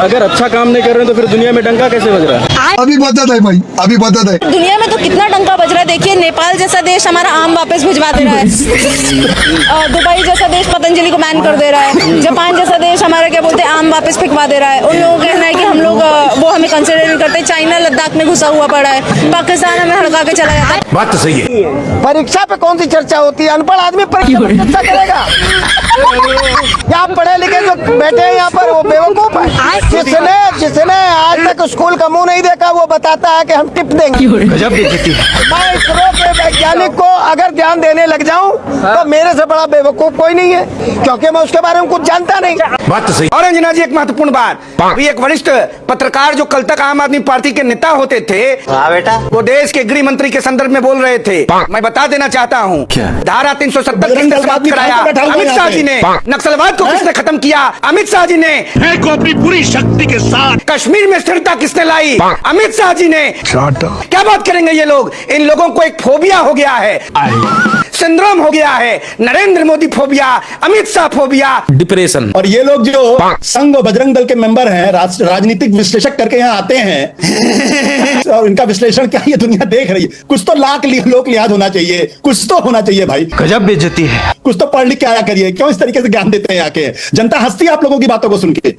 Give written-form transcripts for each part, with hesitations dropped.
अगर अच्छा काम नहीं कर रहे तो फिर दुनिया में डंका कैसे बज रहा है? अभी बता दे भाई, अभी बता दे। दुनिया में तो कितना डंका बज रहा है। देखिए नेपाल जैसा देश हमारा आम वापस भिजवा दे रहा है, दुबई जैसा देश पतंजलि को बैन कर दे रहा है, जापान जैसा देश हमारा क्या बोलते हैं आम वापस फेंकवा दे रहा है। उन लोगों का कहना है कि हम लोग वो हमें कंसिडर नहीं करते। चाइना लद्दाख में घुसा हुआ पड़ा है, पाकिस्तान हमें हड़का के चला जाता है। बात तो सही है। परीक्षा पे कौन सी चर्चा होती है? अनपढ़ आदमी परीक्षा पे चर्चा करेगा? यहाँ पढ़े लिखे जो बैठे हैं यहाँ पर वो बेवकूफ है। जिसने आज तक स्कूल का मुंह नहीं देखा वो बताता है कि हम टिप देंगे। गजब बेइज्जती है। मैं इसरो के वैज्ञानिक को अगर ध्यान देने लग जाऊं तो मेरे से बड़ा बेवकूफ कोई नहीं है, क्योंकि मैं उसके बारे में कुछ जानता नहीं। बात तो सही। और अंजना जी, एक महत्वपूर्ण बात, अभी एक वरिष्ठ पत्रकार जो कल तक आम आदमी पार्टी के नेता होते थे, हाँ बेटा, वो देश के गृह मंत्री के संदर्भ में बोल रहे थे। मैं बता देना चाहता हूँ, धारा 370 किसने समाप्त कराया? अमित शाह जी ने। नक्सलवाद को किसने खत्म किया? अमित शाह जी ने। को अपनी पूरी शक्ति के साथ कश्मीर में स्थिरता किसने लाई? अमित शाह जी ने। क्या बात करेंगे ये लोग? इन लोगों को एक फोबिया हो गया है, सिंड्रोम हो गया है। Narendra Modi phobia, Amit Shah phobia, depression. और ये लोग जो संघ और बजरंग दल के मेंबर हैं, राजनीतिक विश्लेषक करके यहाँ आते हैं और इनका विश्लेषण क्या ये दुनिया देख रही है? कुछ तो लोक लिहाज होना चाहिए, कुछ तो होना चाहिए भाई। गजब बेइज्जती है। कुछ तो पढ़ लिख के आया करिए। क्यों इस तरीके से ज्ञान देते हैं आके? जनता हंसती है आप लोगों की बातों को सुन के।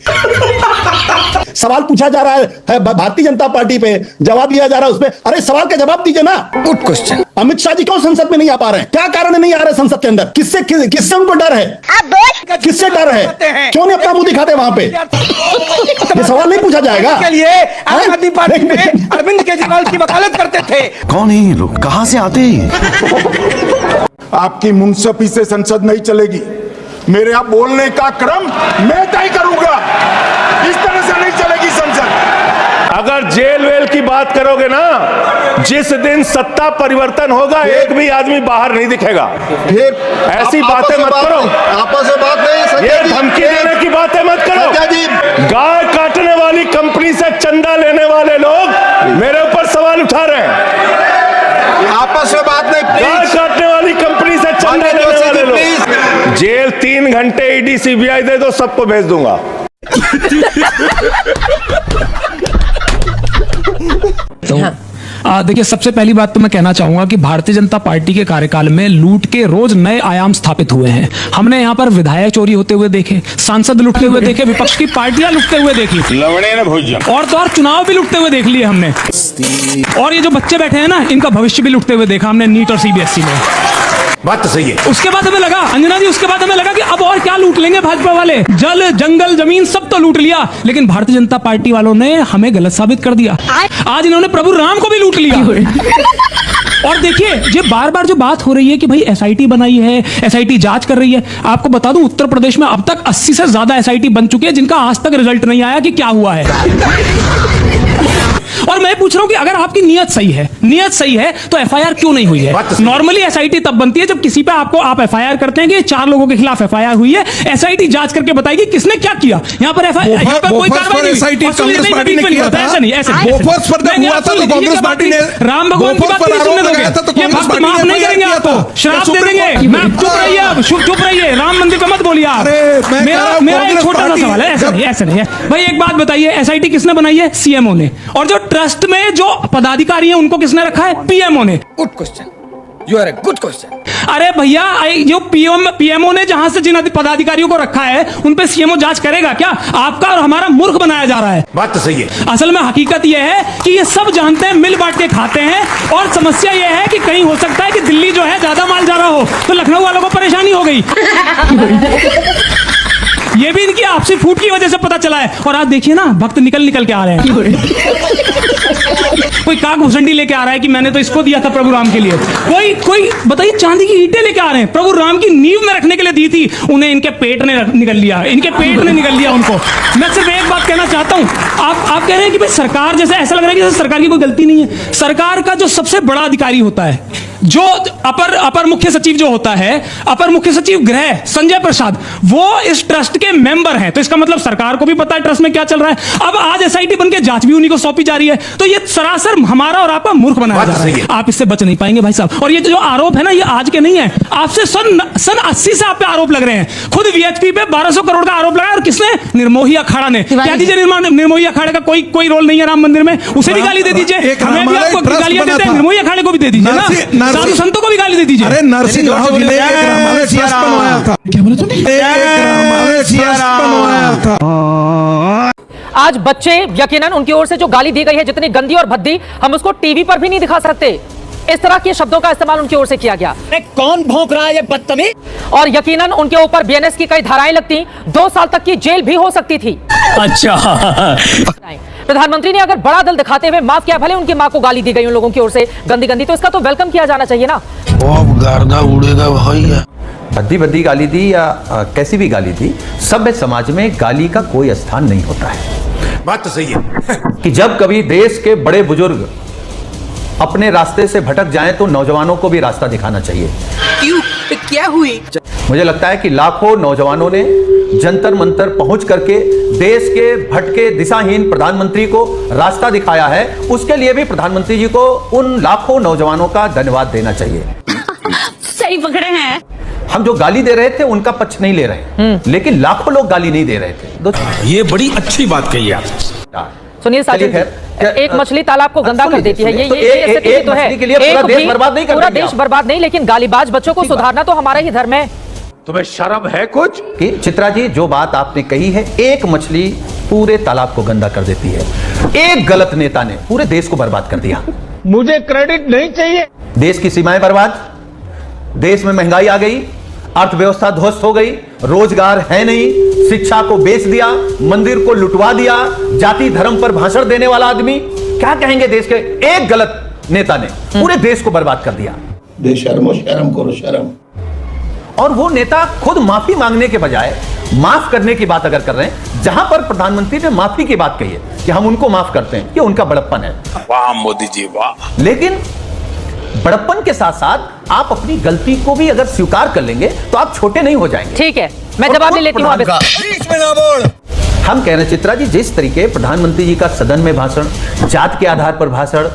सवाल पूछा जा रहा है भारतीय जनता पार्टी पे, जवाब दिया जा रहा है उसपे। अरे सवाल का जवाब दीजिए ना। Good question. अमित शाह जी क्यों संसद में नहीं आ पा रहे हैं? क्या कारण नहीं आ रहे संसद के अंदर? किससे उनको डर है? किससे डर है? क्यों नहीं अपना मुंह दिखाते वहां पे? ये सवाल नहीं पूछा जाएगा? के लिए आम आदमी पार्टी में अरविंद केजरीवाल की वकालत करते थे। कौन है ये लोग? कहां से आते हैं? आपकी मुंसफी से संसद नहीं चलेगी। मेरे यहाँ बोलने का क्रम मैं तय करूंगा। इस तरह से नहीं चलेगी संसद। अगर जेल वेल की बात करोगे ना, जिस दिन सत्ता परिवर्तन होगा एक भी आदमी बाहर नहीं दिखेगा। फिर ऐसी बातें मत करो। आपस में बात नहीं। ये धमकी देने की बातें मत करो। गाय काटने वाली कंपनी से चंदा लेने वाले लोग मेरे ऊपर सवाल उठा रहे हैं। आपस में बात नहीं। गाय काटने वाली कंपनी से चंदा लेने वाले लोग जेल 3 घंटे ईडी सीबीआई दे दो, सबको भेज दूंगा। देखिए, सबसे पहली बात तो मैं कहना चाहूंगा कि भारतीय जनता पार्टी के कार्यकाल में लूट के रोज नए आयाम स्थापित हुए हैं। हमने यहाँ पर विधायक चोरी होते हुए देखे, सांसद लुटते हुए देखे, विपक्ष की पार्टियां लुटते हुए देखी, और तो और चुनाव भी लुटते हुए देख लिए हमने। और ये जो बच्चे बैठे हैं ना, इनका भविष्य भी लुटते हुए देखा हमने नीट और सीबीएसई में। बात तो सही है। उसके बाद हमें लगा, अंजना जी, उसके बाद हमें लगा कि अब और क्या लूट लेंगे भाजपा वाले? जल, जंगल, जमीन सब तो लूट लिया, लेकिन भारतीय जनता पार्टी वालों ने हमें गलत साबित कर दिया। आज इन्होंने प्रभु राम को भी लूट लिया। और देखिए, ये बार बार जो बात हो रही है कि भाई एसआईटी बनाई है, एसआईटी जांच कर रही है, आपको बता दूं उत्तर प्रदेश में अब तक 80 से ज्यादा एसआईटी बन चुकी है, जिनका आज तक रिजल्ट नहीं आया कि क्या हुआ है। और मैं पूछ रहा हूं कि अगर आपकी नीयत सही है तो एफआईआर क्यों नहीं हुई है? नॉर्मली एसआईटी तब बनती है जब किसी पे आप एफआईआर करते हैं कि 4 लोगों के खिलाफ एफआईआर हुई है, एसआईटी जांच करके बताएगी किसने क्या किया। यहाँ पर एफआईआर पर कोई कार्रवाई नहीं। कांग्रेस पार्टी ने किया था। ऐसा नहीं, बोफोर्स पर जब हुआ था तो कांग्रेस पार्टी ने राम भगवान की बात नहीं सुनने दोगे। ये भक्त माफ नहीं करेंगे आपको, श्राप दे देंगे। मैं चुप रहिए, राम मंदिर पे मत बोलिए आप। मेरा एक छोटा सा सवाल है, ऐसा नहीं है भाई। एक बात बताइए, एसआईटी किसने बनाई है? सीएमओ ने। और जो ट्रस्ट में जो पदाधिकारी हैं उनको किसने रखा है? पीएमओ ने। Good question, you are a good question. अरे भैया, जो पीएमओ ने जहां से जिन पदाधिकारियों को रखा है उन पे सीएमओ जांच करेगा क्या? आपका और हमारा मूर्ख बनाया जा रहा है। बात तो सही है। असल में हकीकत यह है कि ये सब जानते हैं, मिल बांट के खाते हैं। और समस्या यह है कि कहीं हो सकता है कि दिल्ली जो है ज्यादा माल जा रहा हो तो लखनऊ वालों को परेशानी हो गई। ये भी इनकी आपसी फूट की वजह से पता चला है। और आज देखिए ना, भक्त निकल के आ रहे हैं। कोई काक भुसंडी लेके आ रहा है कि मैंने तो इसको दिया था प्रभु राम के लिए। कोई बताइए चांदी की ईंटें लेके आ रहे हैं, प्रभु राम की नींव में रखने के लिए दी थी, उन्हें इनके पेट ने निकल लिया, उनको। मैं सिर्फ एक बात कहना चाहता हूं, आप कह रहे हैं कि भाई सरकार, जैसे ऐसा लग रहा है कि सरकार की कोई गलती नहीं है। सरकार का जो सबसे बड़ा अधिकारी होता है जो अपर मुख्य सचिव जो होता है, अपर मुख्य सचिव गृह संजय प्रसाद, वो इस ट्रस्ट के मेंबर हैं। तो इसका मतलब सरकार को भी पता है ट्रस्ट में क्या चल रहा है। अब आज एसआईटी बनके जांच भी उन्हीं को सौंपी जा रही है। तो ये सरासर हमारा और आपका मूर्ख बनाया जा रहा है। आप इससे बच नहीं पाएंगे भाई साहब। और ये जो आरोप है ना, ये आज के नहीं है, आपसे सन 80 से आप पे आरोप लग रहे हैं। खुद वीएचपी पे 1200 करोड़ का आरोप लगा, और किसने? निर्मोही अखाड़ा ने। क्या दीजिए, निर्मोही अखाड़े का कोई रोल नहीं है राम मंदिर में, उसे भी गाली दे दीजिए। हमें भी आपको गालियां देते हैं, निर्मोही अखाड़े को भी दे दीजिए ना, साधु संतों को भी गाली दे दीजिए। अरे नरसिंह राव जी ने एक रामायण ट्रस्ट बनवाया था। क्या बोले तुमने? एक रामायण ट्रस्ट बनवाया था। आज बच्चे, यकीनन उनकी ओर से जो गाली दी गई है जितनी गंदी और भद्दी, हम उसको टीवी पर भी नहीं दिखा सकते। इस तरह के शब्दों का इस्तेमाल उनकी ओर से किया गया। कौन भौंक रहा है ये बदतमीज? और यकीनन उनके ऊपर बीएनएस की कई धाराएं लगती, 2 साल तक की जेल भी हो सकती थी। अच्छा, प्रधानमंत्री ने अगर बड़ा दिल दिखाते हुए माफ किया, भले उनकी मां को गाली दी गई उन लोगों की ओर से गंदी, तो इसका तो वेलकम किया जाना चाहिए ना। गर्दा उड़ेगा भैया। भद्दी गाली दी या कैसी भी गाली दी, सभ्य समाज में गाली का कोई स्थान नहीं होता है। बात तो सही है कि जब कभी देश के बड़े बुजुर्ग अपने रास्ते से भटक जाएं तो नौजवानों को भी रास्ता दिखाना चाहिए। क्यों? तो क्या हुई? मुझे लगता है कि लाखों नौजवानों ने जंतर मंतर पहुंच करके देश के भटके दिशाहीन प्रधानमंत्री को रास्ता दिखाया है। उसके लिए भी प्रधानमंत्री जी को उन लाखों नौजवानों का धन्यवाद देना चाहिए। सही पकड़े हैं। हम जो गाली दे रहे थे उनका पक्ष नहीं ले रहे, लेकिन लाखों लोग गाली नहीं दे रहे थे। ये बड़ी अच्छी बात कही आप। सुनिए साजिद, एक मछली तालाब को गंदा कर देती है, ये तो है। पूरा देश बर्बाद नहीं, पूरा देश बर्बाद नहीं, लेकिन गालीबाज बच्चों को सुधारना तो हमारा ही धर्म है। तुम्हें शर्म है कुछ? कि चित्रा जी, जो बात आपने कही है, एक मछली पूरे तालाब को गंदा कर देती है। एक गलत नेता ने पूरे देश को बर्बाद कर दिया। मुझे क्रेडिट नहीं चाहिए। देश की सीमाएं बर्बाद, देश में महंगाई आ गई, अर्थव्यवस्था ध्वस्त हो गई, रोजगार है नहीं, शिक्षा को बेच दिया, मंदिर को लुटवा दिया, जाति धर्म पर भाषण देने वाला आदमी, क्या कहेंगे देश के एक गलत नेता ने पूरे देश को बर्बाद कर दिया। बेशर्मो शर्म करो शर्म। और वो नेता खुद माफी मांगने के बजाय माफ करने की बात अगर कर रहे हैं, जहां पर प्रधानमंत्री ने माफी की बात कही है कि हम उनको माफ करते हैं, ये उनका बड़प्पन है। वाह मोदी जी वाह। लेकिन बड़प्पन के साथ साथ आप अपनी गलती को भी अगर स्वीकार कर लेंगे तो आप छोटे नहीं हो जाएंगे। ठीक है, मैं जवाब नहीं लेती हूं। हम कह रहे हैं चित्रा जी, जिस तरीके प्रधानमंत्री जी का सदन में भाषण, जात के आधार पर भाषण,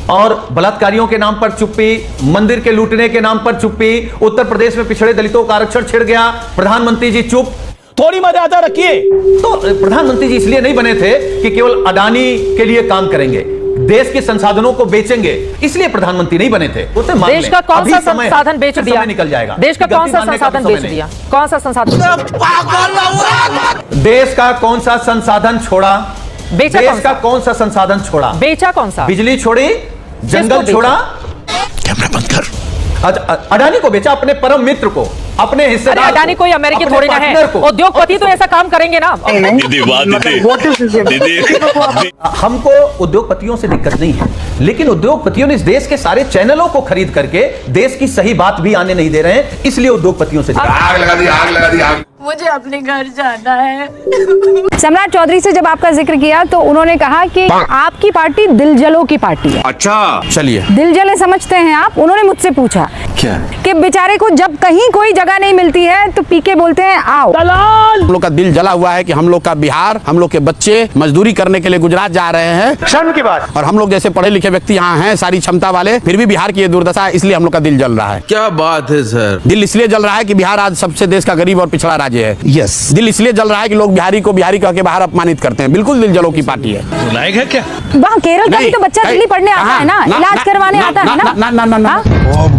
और बलात्कारियों के नाम पर चुप्पी, मंदिर के लूटने के नाम पर चुप्पी, उत्तर प्रदेश में पिछड़े दलितों का आरक्षण छिड़ गया, प्रधानमंत्री जी चुप, थोड़ी मर्यादा रखिए। तो प्रधानमंत्री जी इसलिए नहीं बने थे कि केवल अडानी के लिए काम करेंगे, देश के संसाधनों को बेचेंगे, इसलिए प्रधानमंत्री नहीं बने थे। देश का कौन सा संसाधन बेच दिया? निकल जाएगा। देश का कौन सा संसाधन बेच दिया? कौन सा संसाधन? देश का कौन सा संसाधन छोड़ा? बेचा? देश का कौन सा संसाधन छोड़ा? बेचा कौन सा? बिजली छोड़ी, जंगल छोड़ा। कैमरा बंद कर। अडानी को बेचा, अपने परम मित्र को, अपने हिस्सेदार। अडानी कोई अमेरिकी थोड़ी ना है, उद्योगपति तो ऐसा काम करेंगे ना। हमको उद्योगपतियों से दिक्कत नहीं है, लेकिन उद्योगपतियों ने इस देश के सारे चैनलों को खरीद करके देश की सही बात भी आने नहीं दे रहे हैं, इसलिए उद्योगपतियों से आग लगा दी, आग लगा दी, आग। मुझे अपने घर जाना है। सम्राट चौधरी से जब आपका जिक्र किया तो उन्होंने कहा कि आपकी पार्टी दिलजलों की पार्टी है। अच्छा, चलिए। दिलजले समझते हैं आप? उन्होंने मुझसे पूछा क्या? कि बेचारे को जब कहीं कोई जगह नहीं मिलती है तो पीके बोलते हैं आओ। हम लोग का दिल जला हुआ है कि हम लोग का बिहार, हम लोग के बच्चे मजदूरी करने के लिए गुजरात जा रहे हैं। शर्म की बात। और हम लोग जैसे पढ़े लिखे व्यक्ति यहाँ हैं, सारी क्षमता वाले, फिर भी बिहार की ये दुर्दशा है, इसलिए हम लोग का दिल जल रहा है। क्या बात है सर। दिल इसलिए जल रहा है कि बिहार आज सबसे देश का गरीब और पिछड़ा राज्य है। यस। दिल इसलिए जल रहा है कि लोग बिहारी को बिहारी कह के बाहर अपमानित करते हैं। बिल्कुल दिल जलों की पार्टी है। बुलाएगा क्या? वहाँ केरल का भी तो बच्चा दिल्ली पढ़ने आता है ना, इलाज करवाने आता है ना।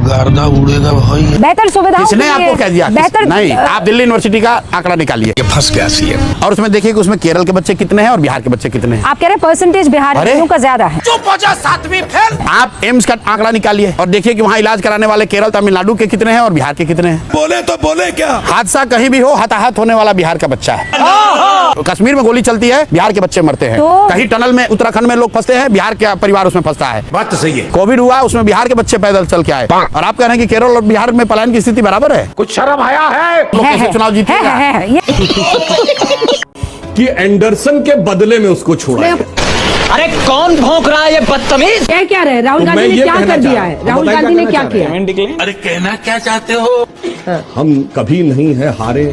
गर्दा उड़ेगा भैया। बेहतर सुविधाओं किसने आपको कह दिया? बेहतर नहीं, आप दिल्ली यूनिवर्सिटी का आंकड़ा निकालिए, फंस गया सीएम। और उसमें देखिए कि उसमें केरल के बच्चे कितने हैं और बिहार के बच्चे कितने हैं। आप कह रहे परसेंटेज बिहारियों का ज्यादा है। आप एम्स का आंकड़ा निकालिए और देखिए कि वहाँ इलाज कराने वाले केरल, तमिलनाडु के कितने हैं और बिहार के कितने हैं। बोले तो बोले क्या? हादसा कहीं भी हो, हताहत होने वाला बिहार का बच्चा है। कश्मीर में गोली चलती है, बिहार के बच्चे मरते हैं। कहीं टनल में उत्तराखंड में लोग फंसते हैं, बिहार का परिवार उसमें फंसता है। बात तो सही है। कोविड हुआ, उसमें बिहार के बच्चे पैदल चल के आए, और आप कह रहे हैं कि केरल और बिहार में पलायन की स्थिति बराबर है। कुछ शर्म आया है? लोग कैसे चुनाव जीतेगा? कि एंडरसन के बदले में उसको छोड़ा है। अरे कौन भौंक रहा है ये बदतमीज? क्या क्या रहे राहुल गांधी ने क्या कर दिया है? राहुल गांधी ने क्या किया? अरे कहना क्या चाहते हो? हम कभी नहीं है हारे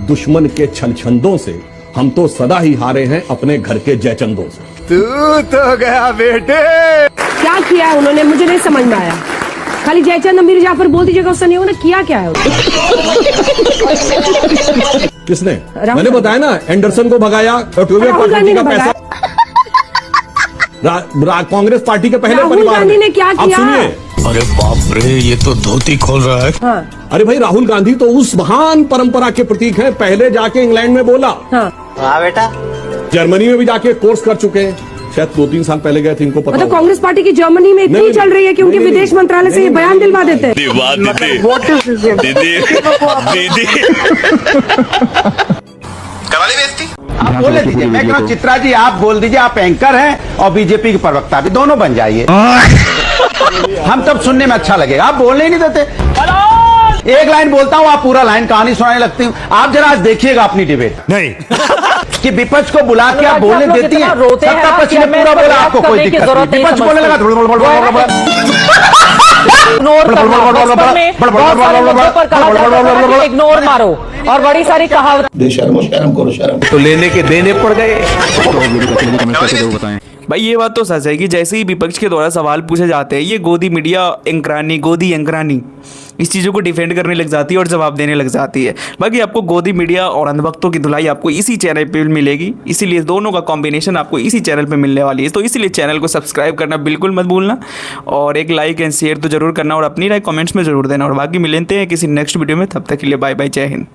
दुश्मन के छल छंदों से, हम तो सदा ही हारे हैं अपने घर के जयचंदों से। तू तो गया बेटे। क्या किया है उन्होंने, मुझे नहीं समझ में आया। खाली जयचंद मीर जाफर बोल दीजिएगा, उससे नहीं होगा ना। किया क्या है किसने? मैंने बताया ना, एंडरसन को भगाया और राहुल गांधी ने भगाया। कांग्रेस पार्टी के पहले राहुल गांधी ने क्या किया? सुनिए, अरे बाप रे, ये तो धोती खोल रहा है। हाँ। अरे भाई, राहुल गांधी तो उस महान परंपरा के प्रतीक हैं। पहले जाके इंग्लैंड में बोला, हाँ बेटा, जर्मनी में भी जाके कोर्स कर चुके हैं, शायद 2-3 साल पहले गए थे, इनको पता। मतलब कांग्रेस पार्टी की जर्मनी में इतनी चल रही है कि उनके विदेश मंत्रालय से ये बयान दिलवा देते हैं। आप बोले दीजिए, मैं कहूँ चित्रा जी आप बोल दीजिए, आप एंकर हैं और बीजेपी के प्रवक्ता भी, दोनों बन जाइए। हम तब सुनने में अच्छा लगेगा। आप बोलने ही नहीं देते। एक लाइन बोलता हूँ, आप पूरा लाइन कहानी सुनाने लगती हूँ। आप जरा आज देखिएगा अपनी डिबेट नहीं कि विपक्ष को बुला के आप बोलने देती हैं। सत्ता पक्ष ने पूरा बोला, आपको कोई दिक्कत नहीं। विपक्ष बोलने लगा इग्नोर मारो और बड़ी सारी कहावत। शर्म करो, शर्म तो लेने के देने पड़ गए। भाई ये बात तो सच है कि जैसे ही विपक्ष के द्वारा सवाल पूछे जाते हैं, ये गोदी मीडिया एंकरानी, गोदी एंकरानी इस चीज़ों को डिफेंड करने लग जाती है और जवाब देने लग जाती है। बाकी आपको गोदी मीडिया और अंधभक्तों की धुलाई आपको इसी चैनल पे मिलेगी, इसीलिए दोनों का कॉम्बिनेशन आपको इसी चैनल पे मिलने वाली है। तो इसीलिए चैनल को सब्सक्राइब करना बिल्कुल मत भूलना और एक लाइक एंड शेयर तो जरूर करना और अपनी राय कमेंट्स में जरूर देना। और बाकी मिलते हैं किसी नेक्स्ट वीडियो में, तब तक के लिए बाय बाय, जय हिंद।